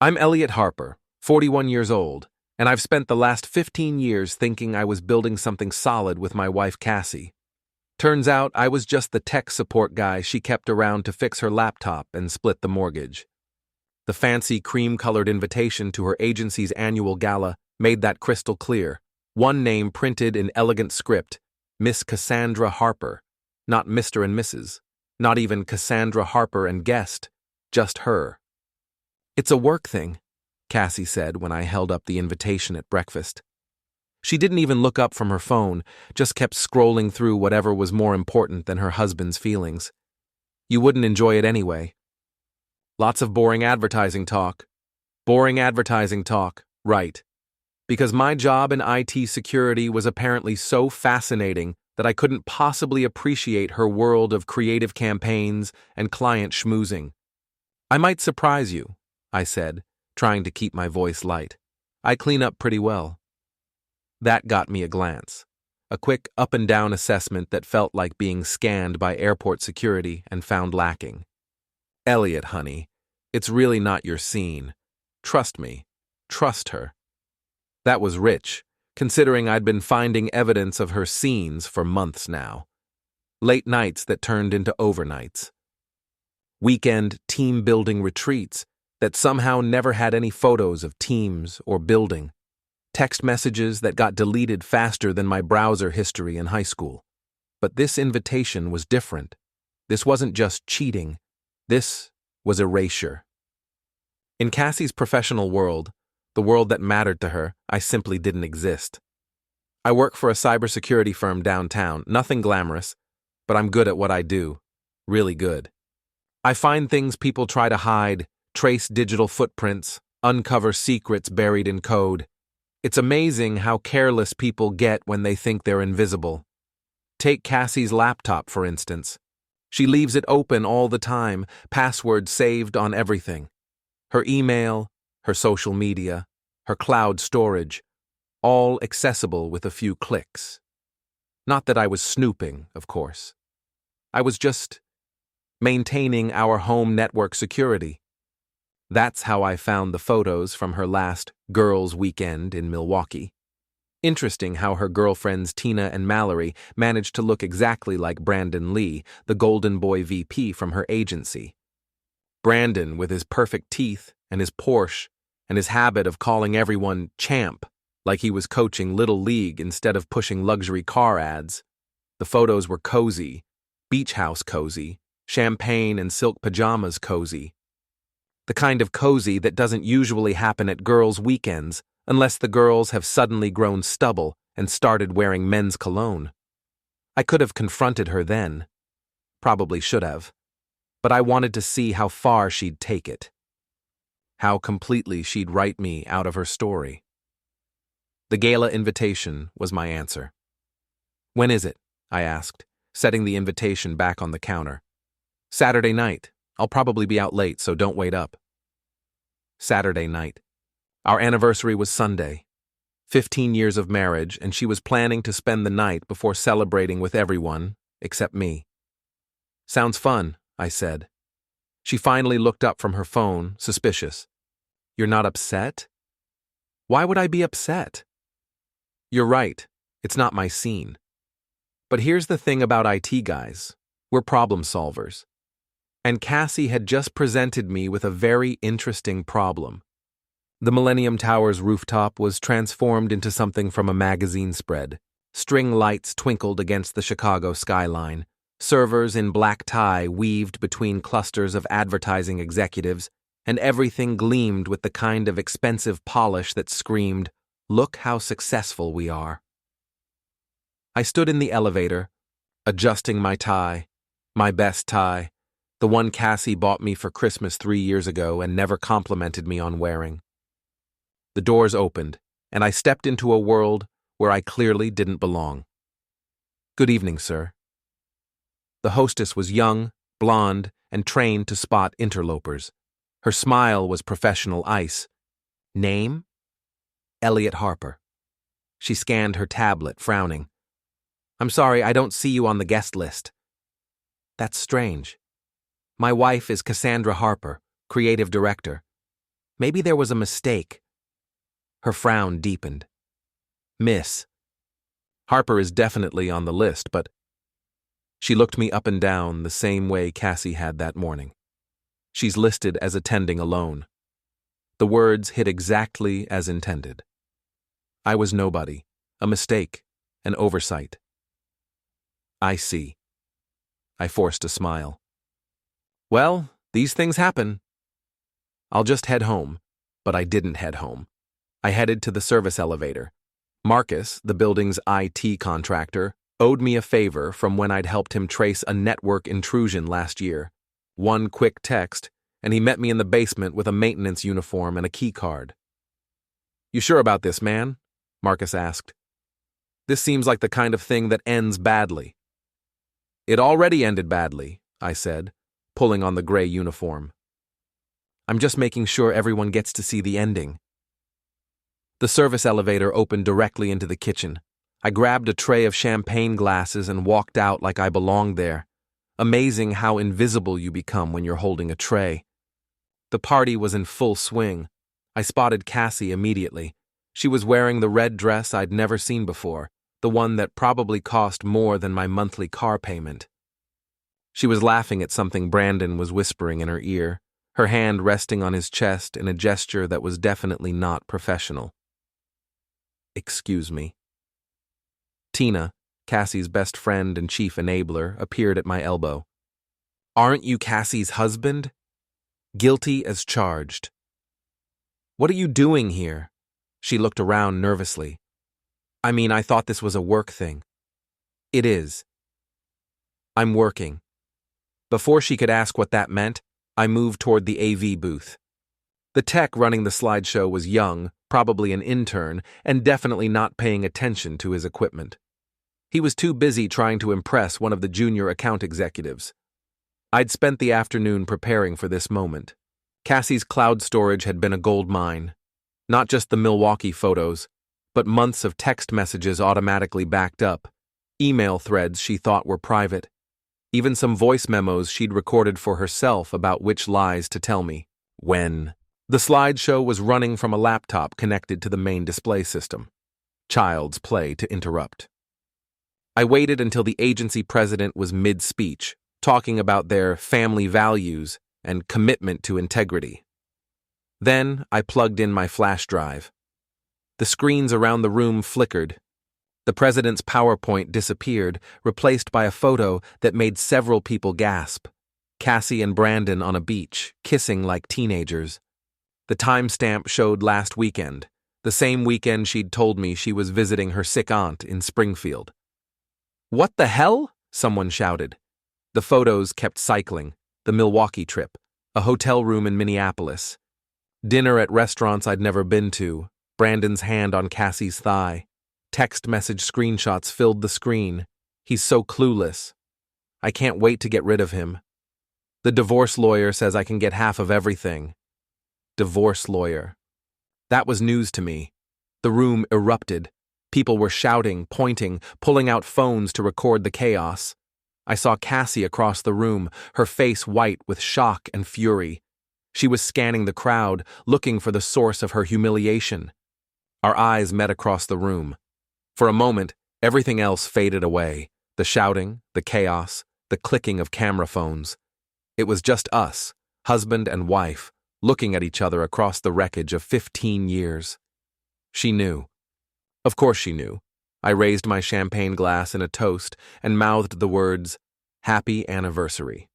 I'm Elliot Harper, 41 years old, and I've spent the last 15 years thinking I was building something solid with my wife Cassie. Turns out I was just the tech support guy she kept around to fix her laptop and split the mortgage. The fancy cream-colored invitation to her agency's annual gala made that crystal clear. One name printed in elegant script, Miss Cassandra Harper, not Mr. and Mrs., not even Cassandra Harper and guest, just her. "It's a work thing," Cassie said when I held up the invitation at breakfast. She didn't even look up from her phone, just kept scrolling through whatever was more important than her husband's feelings. "You wouldn't enjoy it anyway." Lots of boring advertising talk. Boring advertising talk, right. Because my job in IT security was apparently so fascinating that I couldn't possibly appreciate her world of creative campaigns and client schmoozing. "I might surprise you," I said, trying to keep my voice light. "I clean up pretty well." That got me a glance, a quick up-and-down assessment that felt like being scanned by airport security and found lacking. "Elliot, honey, it's really not your scene. Trust me. Trust her." That was rich, considering I'd been finding evidence of her scenes for months now. Late nights that turned into overnights. Weekend team-building retreats that somehow never had any photos of teams or building. Text messages that got deleted faster than my browser history in high school. But this invitation was different. This wasn't just cheating. This was erasure. In Cassie's professional world, the world that mattered to her, I simply didn't exist. I work for a cybersecurity firm downtown, nothing glamorous, but I'm good at what I do. Really good. I find things people try to hide, trace digital footprints, uncover secrets buried in code. It's amazing how careless people get when they think they're invisible. Take Cassie's laptop, for instance. She leaves it open all the time, passwords saved on everything. Her email, her social media, her cloud storage, all accessible with a few clicks. Not that I was snooping, of course. I was just maintaining our home network security. That's how I found the photos from her last girls' weekend in Milwaukee. Interesting how her girlfriends Tina and Mallory managed to look exactly like Brandon Lee, the Golden Boy VP from her agency. Brandon with his perfect teeth and his Porsche and his habit of calling everyone champ, like he was coaching Little League instead of pushing luxury car ads. The photos were cozy, beach house cozy, champagne and silk pajamas cozy. The kind of cozy that doesn't usually happen at girls' weekends unless the girls have suddenly grown stubble and started wearing men's cologne. I could have confronted her then. Probably should have. But I wanted to see how far she'd take it. How completely she'd write me out of her story. The gala invitation was my answer. "When is it?" I asked, setting the invitation back on the counter. "Saturday night. I'll probably be out late, so don't wait up." Saturday night. Our anniversary was Sunday. 15 years of marriage, and she was planning to spend the night before celebrating with everyone, except me. "Sounds fun," I said. She finally looked up from her phone, suspicious. "You're not upset?" "Why would I be upset?" "You're right. It's not my scene. But here's the thing about IT guys. We're problem solvers. And Cassie had just presented me with a very interesting problem. The Millennium Tower's rooftop was transformed into something from a magazine spread. String lights twinkled against the Chicago skyline. Servers in black tie weaved between clusters of advertising executives, and everything gleamed with the kind of expensive polish that screamed, "Look how successful we are." I stood in the elevator, adjusting my tie, my best tie, the one Cassie bought me for Christmas 3 years ago and never complimented me on wearing. The doors opened, and I stepped into a world where I clearly didn't belong. "Good evening, sir." The hostess was young, blonde, and trained to spot interlopers. Her smile was professional ice. "Name?" "Elliot Harper." She scanned her tablet, frowning. "I'm sorry, I don't see you on the guest list." "That's strange. My wife is Cassandra Harper, creative director. Maybe there was a mistake. Her frown deepened. Miss. Harper is definitely on the list, but she looked me up and down the same way Cassie had that morning. She's listed as attending alone. The words hit exactly as intended. I was nobody, a mistake, an oversight. I see. I forced a smile. Well, these things happen. I'll just head home. But I didn't head home. I headed to the service elevator. Marcus, the building's IT contractor, owed me a favor from when I'd helped him trace a network intrusion last year. One quick text, and he met me in the basement with a maintenance uniform and a key card. "You sure about this, man?" Marcus asked. "This seems like the kind of thing that ends badly." "It already ended badly," I said, pulling on the gray uniform. "I'm just making sure everyone gets to see the ending." The service elevator opened directly into the kitchen. I grabbed a tray of champagne glasses and walked out like I belonged there. Amazing how invisible you become when you're holding a tray. The party was in full swing. I spotted Cassie immediately. She was wearing the red dress I'd never seen before, the one that probably cost more than my monthly car payment. She was laughing at something Brandon was whispering in her ear, her hand resting on his chest in a gesture that was definitely not professional. "Excuse me." Tina, Cassie's best friend and chief enabler, appeared at my elbow. "Aren't you Cassie's husband?" "Guilty as charged." "What are you doing here?" She looked around nervously. I thought this was a work thing." "It is." "I'm working." Before she could ask what that meant, I moved toward the AV booth. The tech running the slideshow was young, probably an intern, and definitely not paying attention to his equipment. He was too busy trying to impress one of the junior account executives. I'd spent the afternoon preparing for this moment. Cassie's cloud storage had been a gold mine. Not just the Milwaukee photos, but months of text messages automatically backed up, email threads she thought were private, even some voice memos she'd recorded for herself about which lies to tell me. When the slideshow was running from a laptop connected to the main display system. Child's play to interrupt. I waited until the agency president was mid-speech, talking about their family values and commitment to integrity. Then I plugged in my flash drive. The screens around the room flickered. The president's PowerPoint disappeared, replaced by a photo that made several people gasp. Cassie and Brandon on a beach, kissing like teenagers. The timestamp showed last weekend, the same weekend she'd told me she was visiting her sick aunt in Springfield. "What the hell?" someone shouted. The photos kept cycling. The Milwaukee trip, a hotel room in Minneapolis, dinner at restaurants I'd never been to, Brandon's hand on Cassie's thigh. Text message screenshots filled the screen. He's so clueless. I can't wait to get rid of him. The divorce lawyer says I can get half of everything. Divorce lawyer. That was news to me. The room erupted. People were shouting, pointing, pulling out phones to record the chaos. I saw Cassie across the room, her face white with shock and fury. She was scanning the crowd, looking for the source of her humiliation. Our eyes met across the room. For a moment, everything else faded away. The shouting, the chaos, the clicking of camera phones. It was just us, husband and wife, looking at each other across the wreckage of 15 years. She knew. Of course she knew. I raised my champagne glass in a toast and mouthed the words, "Happy Anniversary."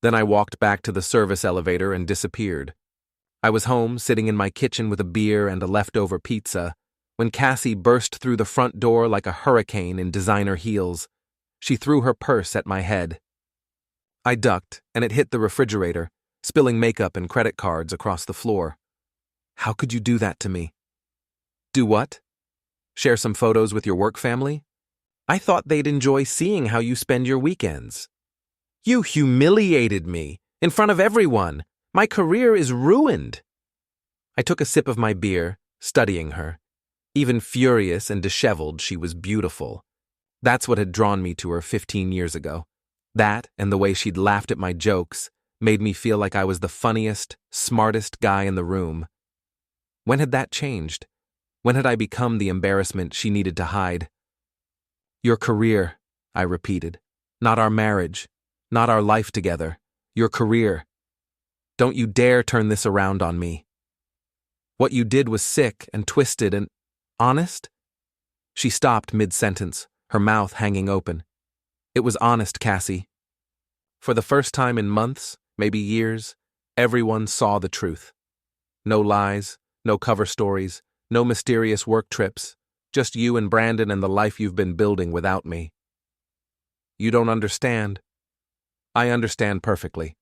Then I walked back to the service elevator and disappeared. I was home, sitting in my kitchen with a beer and a leftover pizza, when Cassie burst through the front door like a hurricane in designer heels. She threw her purse at my head. I ducked, and it hit the refrigerator, spilling makeup and credit cards across the floor. "How could you do that to me?" "Do what? Share some photos with your work family? I thought they'd enjoy seeing how you spend your weekends." "You humiliated me, in front of everyone. My career is ruined." I took a sip of my beer, studying her. Even furious and disheveled, she was beautiful. That's what had drawn me to her 15 years ago. That and the way she'd laughed at my jokes, made me feel like I was the funniest, smartest guy in the room. When had that changed? When had I become the embarrassment she needed to hide? Your career, I repeated. Not our marriage. Not our life together. Your career. Don't you dare turn this around on me. What you did was sick and twisted and… honest? She stopped mid-sentence, her mouth hanging open. It was honest, Cassie. For the first time in months, maybe years, everyone saw the truth. No lies, no cover stories, no mysterious work trips, just you and Brandon and the life you've been building without me. You don't understand. I understand perfectly.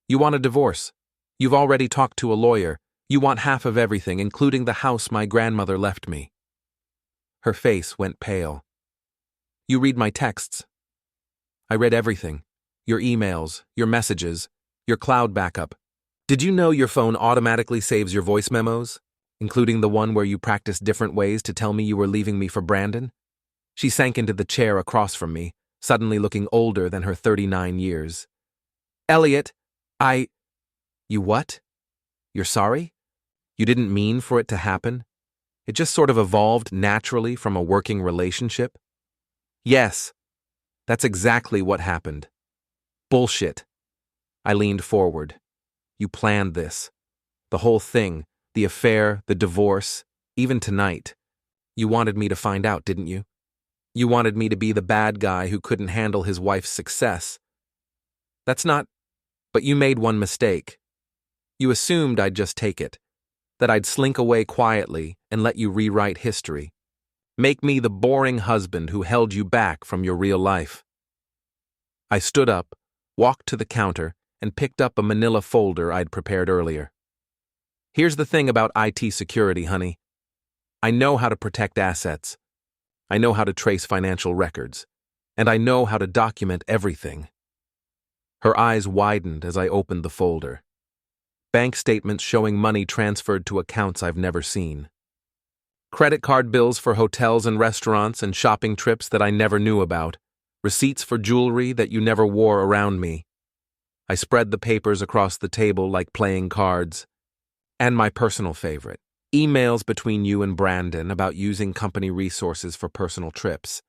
You want a divorce. You've already talked to a lawyer. You want half of everything, including the house my grandmother left me. Her face went pale. You read my texts. I read everything. Your emails, your messages, your cloud backup. Did you know your phone automatically saves your voice memos, including the one where you practiced different ways to tell me you were leaving me for Brandon? She sank into the chair across from me, suddenly looking older than her 39 years. Elliot, You what? You're sorry? You didn't mean for it to happen? It just sort of evolved naturally from a working relationship? Yes, that's exactly what happened. Bullshit. I leaned forward. You planned this. The whole thing, the affair, the divorce, even tonight. You wanted me to find out, didn't you? You wanted me to be the bad guy who couldn't handle his wife's success. That's not… But you made one mistake. You assumed I'd just take it, that I'd slink away quietly and let you rewrite history. Make me the boring husband who held you back from your real life. I stood up, walked to the counter, and picked up a manila folder I'd prepared earlier. Here's the thing about IT security, honey. I know how to protect assets. I know how to trace financial records. And I know how to document everything. Her eyes widened as I opened the folder. Bank statements showing money transferred to accounts I've never seen. Credit card bills for hotels and restaurants and shopping trips that I never knew about. Receipts for jewelry that you never wore around me. I spread the papers across the table like playing cards. And my personal favorite, emails between you and Brandon about using company resources for personal trips.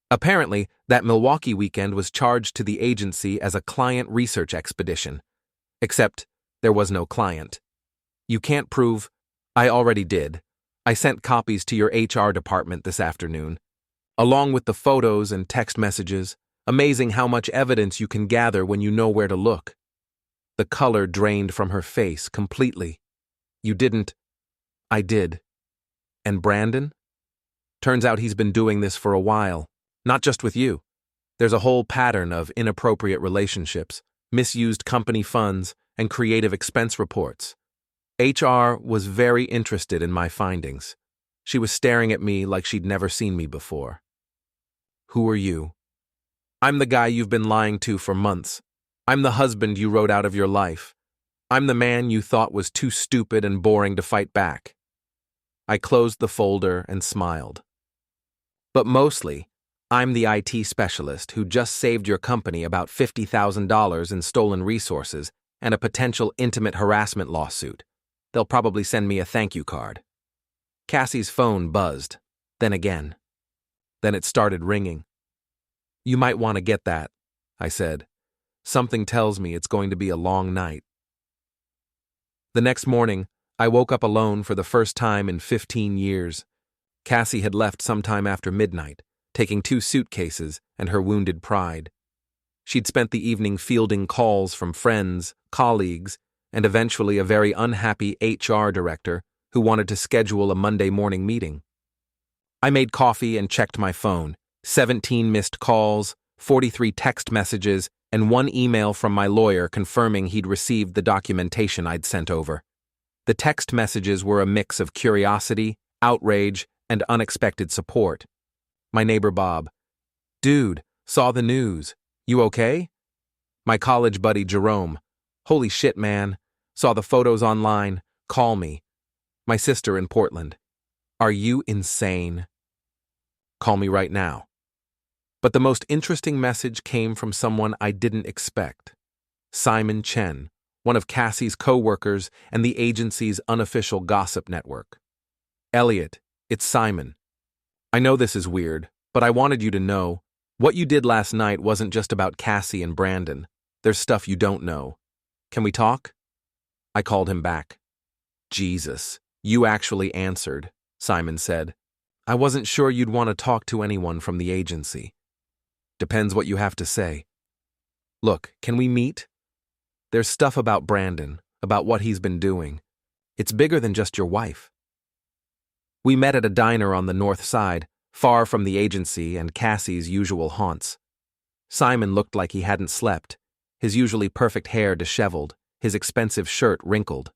Apparently, that Milwaukee weekend was charged to the agency as a client research expedition. Except there was no client. You can't prove… I already did. I sent copies to your HR department this afternoon. Along with the photos and text messages. Amazing how much evidence you can gather when you know where to look. The color drained from her face completely. You didn't… I did. And Brandon? Turns out he's been doing this for a while. Not just with you. There's a whole pattern of inappropriate relationships, misused company funds, and creative expense reports. HR was very interested in my findings. She was staring at me like she'd never seen me before. Who are you? I'm the guy you've been lying to for months. I'm the husband you wrote out of your life. I'm the man you thought was too stupid and boring to fight back. I closed the folder and smiled. But mostly, I'm the IT specialist who just saved your company about $50,000 in stolen resources and a potential intimate harassment lawsuit. They'll probably send me a thank you card. Cassie's phone buzzed, then again. Then it started ringing. You might want to get that, I said. Something tells me it's going to be a long night. The next morning, I woke up alone for the first time in 15 years. Cassie had left sometime after midnight, taking 2 suitcases and her wounded pride. She'd spent the evening fielding calls from friends, colleagues, and eventually a very unhappy HR director who wanted to schedule a Monday morning meeting. I made coffee and checked my phone. 17 missed calls, 43 text messages, and 1 email from my lawyer confirming he'd received the documentation I'd sent over. The text messages were a mix of curiosity, outrage, and unexpected support. My neighbor Bob. Dude, saw the news. You okay? My college buddy Jerome. Holy shit, man. Saw the photos online. Call me. My sister in Portland. Are you insane? Call me right now. But the most interesting message came from someone I didn't expect. Simon Chen, one of Cassie's co-workers and the agency's unofficial gossip network. Elliot, it's Simon. I know this is weird, but I wanted you to know, what you did last night wasn't just about Cassie and Brandon. There's stuff you don't know. Can we talk? I called him back. Jesus, you actually answered, Simon said. I wasn't sure you'd want to talk to anyone from the agency. Depends what you have to say. Look, can we meet? There's stuff about Brandon, about what he's been doing. It's bigger than just your wife. We met at a diner on the north side, far from the agency and Cassie's usual haunts. Simon looked like he hadn't slept, his usually perfect hair disheveled, his expensive shirt wrinkled.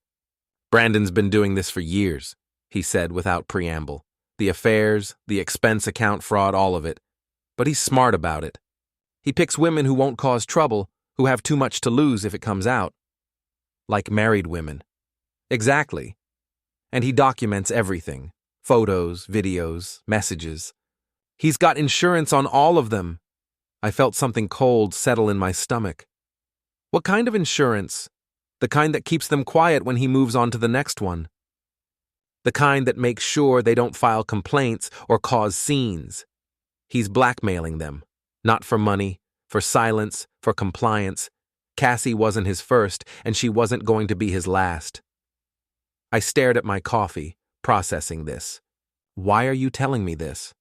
Brandon's been doing this for years, he said without preamble. The affairs, the expense account fraud, all of it. But he's smart about it. He picks women who won't cause trouble, who have too much to lose if it comes out. Like married women. Exactly. And he documents everything. Photos, videos, messages. He's got insurance on all of them. I felt something cold settle in my stomach. What kind of insurance? The kind that keeps them quiet when he moves on to the next one. The kind that makes sure they don't file complaints or cause scenes. He's blackmailing them. Not for money, for silence, for compliance. Cassie wasn't his first, and she wasn't going to be his last. I stared at my coffee, processing this. Why are you telling me this?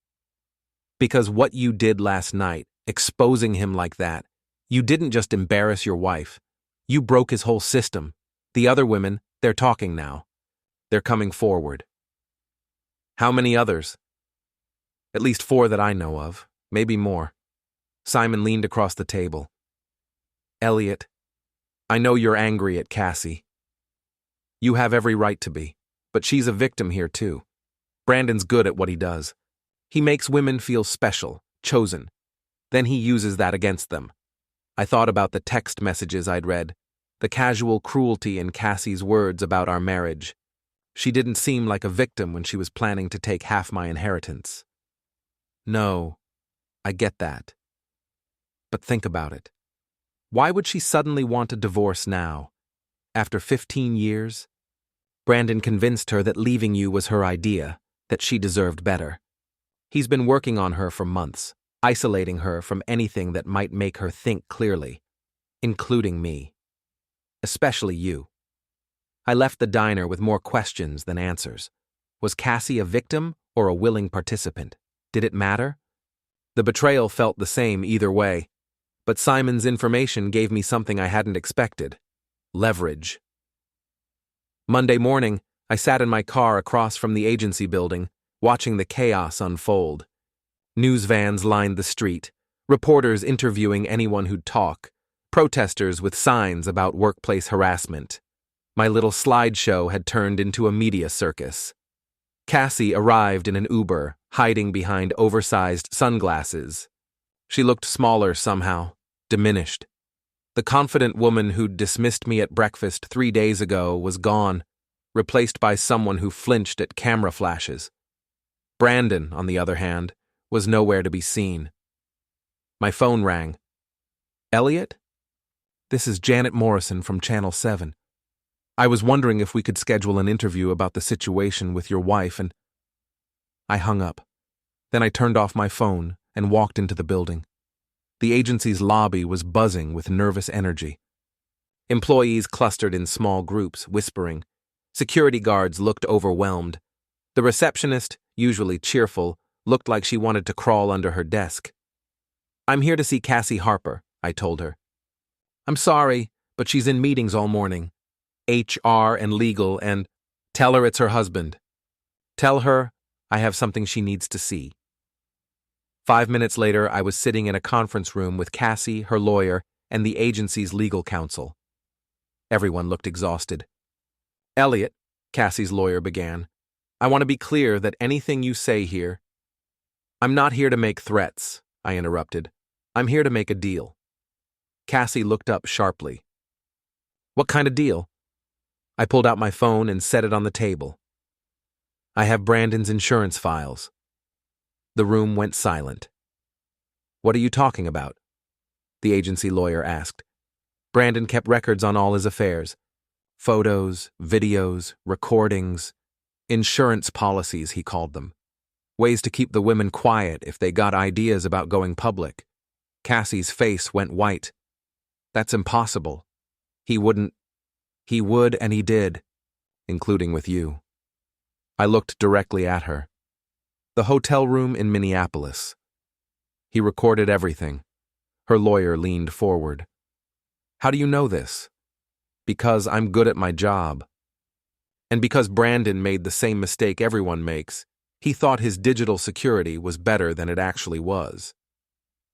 Because what you did last night, exposing him like that, you didn't just embarrass your wife. You broke his whole system. The other women, they're talking now. They're coming forward. How many others? At least 4 that I know of, maybe more. Simon leaned across the table. Elliot, I know you're angry at Cassie. You have every right to be, but she's a victim here too. Brandon's good at what he does. He makes women feel special, chosen. Then he uses that against them. I thought about the text messages I'd read, the casual cruelty in Cassie's words about our marriage. She didn't seem like a victim when she was planning to take half my inheritance. No, I get that. But think about it. Why would she suddenly want a divorce now? After 15 years? Brandon convinced her that leaving you was her idea, that she deserved better. He's been working on her for months, isolating her from anything that might make her think clearly, including me. Especially you. I left the diner with more questions than answers. Was Cassie a victim or a willing participant? Did it matter? The betrayal felt the same either way, but Simon's information gave me something I hadn't expected. Leverage. Monday morning, I sat in my car across from the agency building, watching the chaos unfold. News vans lined the street, reporters interviewing anyone who'd talk, protesters with signs about workplace harassment. My little slideshow had turned into a media circus. Cassie arrived in an Uber, hiding behind oversized sunglasses. She looked smaller somehow, diminished. The confident woman who'd dismissed me at breakfast 3 days ago was gone, replaced by someone who flinched at camera flashes. Brandon, on the other hand, was nowhere to be seen. My phone rang. Elliot? This is Janet Morrison from Channel 7. I was wondering if we could schedule an interview about the situation with your wife and... I hung up. Then I turned off my phone and walked into the building. The agency's lobby was buzzing with nervous energy. Employees clustered in small groups, whispering. Security guards looked overwhelmed. The receptionist, usually cheerful, looked like she wanted to crawl under her desk. I'm here to see Cassie Harper, I told her. I'm sorry, but she's in meetings all morning. HR and legal and... Tell her it's her husband. Tell her I have something she needs to see. 5 minutes later, I was sitting in a conference room with Cassie, her lawyer, and the agency's legal counsel. Everyone looked exhausted. Elliot, Cassie's lawyer began, I want to be clear that anything you say here... I'm not here to make threats, I interrupted. I'm here to make a deal. Cassie looked up sharply. What kind of deal? I pulled out my phone and set it on the table. I have Brandon's insurance files. The room went silent. What are you talking about? The agency lawyer asked. Brandon kept records on all his affairs. Photos, videos, recordings, insurance policies, he called them. Ways to keep the women quiet if they got ideas about going public. Cassie's face went white. That's impossible. He wouldn't. He would and he did, including with you. I looked directly at her. The hotel room in Minneapolis. He recorded everything. Her lawyer leaned forward. How do you know this? Because I'm good at my job. And because Brandon made the same mistake everyone makes, he thought his digital security was better than it actually was.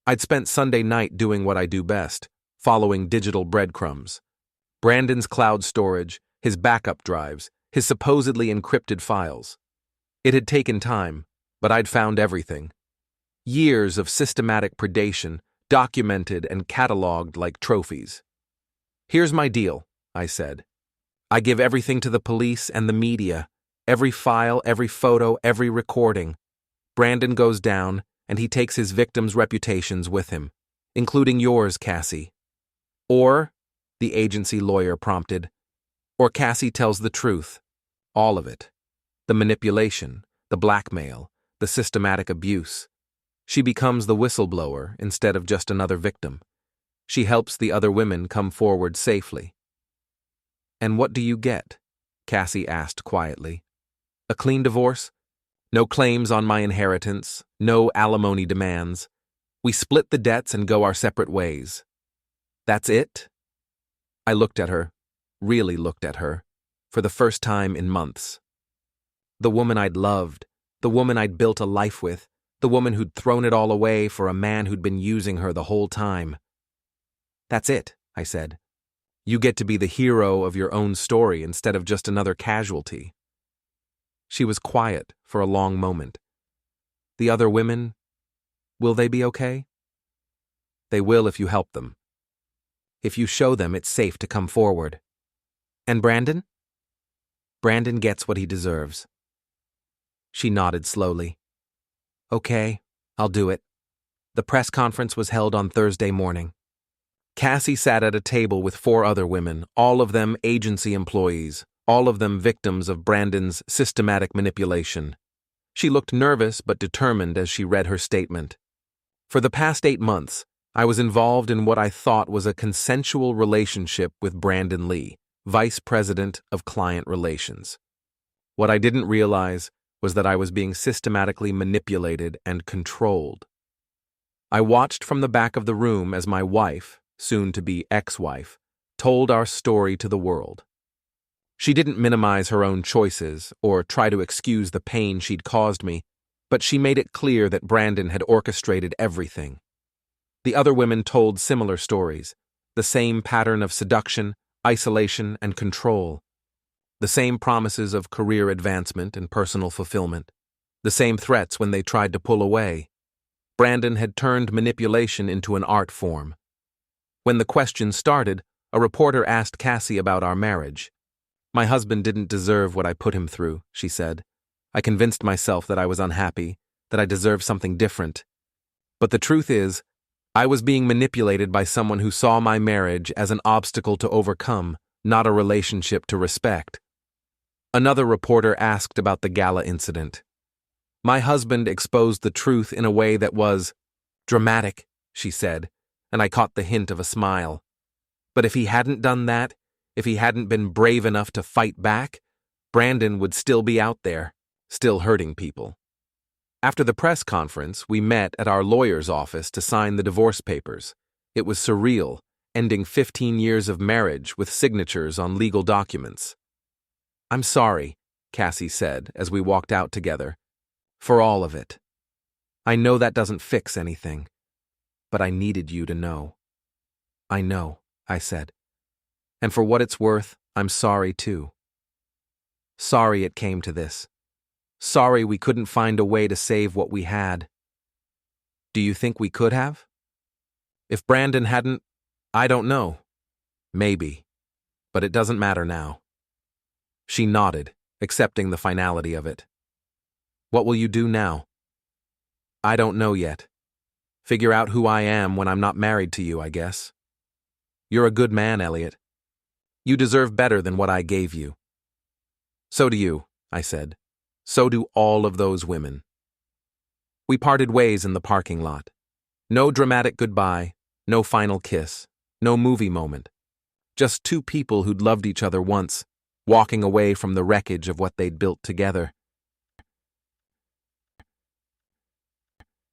I'd spent Sunday night doing what I do best, following digital breadcrumbs. Brandon's cloud storage, his backup drives, his supposedly encrypted files. It had taken time, but I'd found everything. Years of systematic predation, documented and cataloged like trophies. Here's my deal, I said. I give everything to the police and the media. Every file, every photo, every recording. Brandon goes down, and he takes his victims' reputations with him, including yours, Cassie. Or, the agency lawyer prompted, or Cassie tells the truth. All of it. The manipulation, the blackmail, the systematic abuse. She becomes the whistleblower instead of just another victim. She helps the other women come forward safely. And what do you get? Cassie asked quietly. A clean divorce? No claims on my inheritance, no alimony demands. We split the debts and go our separate ways. That's it? I looked at her, really looked at her, for the first time in months. The woman I'd loved, the woman I'd built a life with, the woman who'd thrown it all away for a man who'd been using her the whole time. That's it, I said. You get to be the hero of your own story instead of just another casualty. She was quiet for a long moment. The other women, will they be okay? They will if you help them. If you show them it's safe to come forward. And Brandon? Brandon gets what he deserves. She nodded slowly. Okay, I'll do it. The press conference was held on Thursday morning. Cassie sat at a table with 4 other women, all of them agency employees, all of them victims of Brandon's systematic manipulation. She looked nervous but determined as she read her statement. For the past 8 months, I was involved in what I thought was a consensual relationship with Brandon Lee, Vice President of Client Relations. What I didn't realize was that I was being systematically manipulated and controlled. I watched from the back of the room as my wife, soon-to-be ex-wife, told our story to the world. She didn't minimize her own choices or try to excuse the pain she'd caused me, but she made it clear that Brandon had orchestrated everything. The other women told similar stories, the same pattern of seduction, isolation, and control, the same promises of career advancement and personal fulfillment, the same threats when they tried to pull away. Brandon had turned manipulation into an art form. When the question started, a reporter asked Cassie about our marriage. My husband didn't deserve what I put him through, she said. I convinced myself that I was unhappy, that I deserved something different. But the truth is, I was being manipulated by someone who saw my marriage as an obstacle to overcome, not a relationship to respect. Another reporter asked about the gala incident. My husband exposed the truth in a way that was dramatic, she said, and I caught the hint of a smile. But if he hadn't done that, if he hadn't been brave enough to fight back, Brandon would still be out there, still hurting people. After the press conference, we met at our lawyer's office to sign the divorce papers. It was surreal, ending 15 years of marriage with signatures on legal documents. I'm sorry, Cassie said as we walked out together, for all of it. I know that doesn't fix anything, but I needed you to know. I know, I said. And for what it's worth, I'm sorry too. Sorry it came to this. Sorry we couldn't find a way to save what we had. Do you think we could have? If Brandon hadn't, I don't know. Maybe. But it doesn't matter now. She nodded, accepting the finality of it. What will you do now? I don't know yet. Figure out who I am when I'm not married to you, I guess. You're a good man, Elliot. You deserve better than what I gave you. So do you, I said. So do all of those women. We parted ways in the parking lot. No dramatic goodbye, no final kiss, no movie moment. Just two people who'd loved each other once, walking away from the wreckage of what they'd built together.